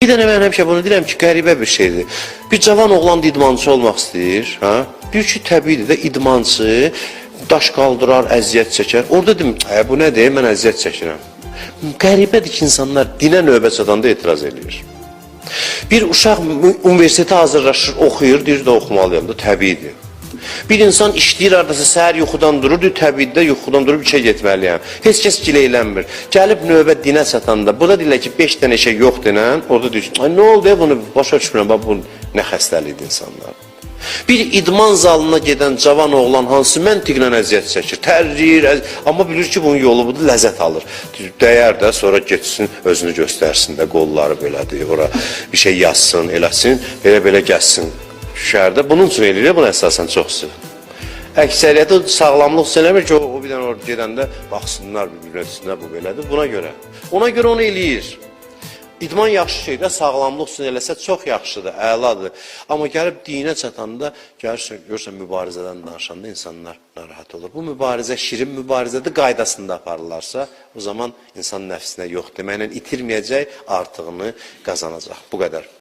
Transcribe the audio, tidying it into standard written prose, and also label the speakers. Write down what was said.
Speaker 1: Bir dənə mən həmişə bunu deyirəm ki, qəribə bir şeydir. Bir cavan oğlan idmançı olmaq istəyir, hə? Deyir ki, təbiidir də idmançı daş qaldırar, əziyyət çəkər. Orada deyim, bu nədir? Mən əziyyət çəkirəm. Qəribədir ki, insanlar dinə növbə çatanda etiraz edir. Bir uşaq universitetə hazırlaşır, oxuyur, deyir də oxumalıyam da, təbiidir. Bir insan işləyir, ardası səhər yuxudan durur, deyir, təbiidə yuxudan durub işə getməliyəm. Heç kəs gileylənmir. Gəlib növbə dinə çatanda, burada deyirlər ki, 5 dənə şey yox denən, orada deyir, nə oldu ya bunu, başa düşmürəm, bu nə xəstəlikdir insanlar. Bir idman zalına gedən cavan oğlan hansı məntiqlə əziyyət çəkir, tərləyir, amma bilir ki, bunun yolu budur, ləzzət alır. Dəyər də, sonra geçsin, özünü göstərsin də, qolları belədir, ora bir şey yazsın, eləsin, belə gəzsin. Şəhərdə bunun üçün eləyir, bunu əsasən çoxsu. Əksəriyyəti sağlamlıq üçün eləmir ki, o bir dənə orada gedəndə baxsınlar bir-birləsinə, bu belədir, buna görə. Ona görə onu eləyir. İdman yaxşı şeydir, sağlamlıq üçün eləsə çox yaxşıdır, əladır. Amma gəlib dinə çatanda, görürsən mübarizədən danışanda insanlar narahat olur. Bu mübarizə şirin mübarizədir, qaydasında aparırlarsa, o zaman insan nəfsinə yox deməklə itirməyəcək, artığını qazanacaq. Bu qədər.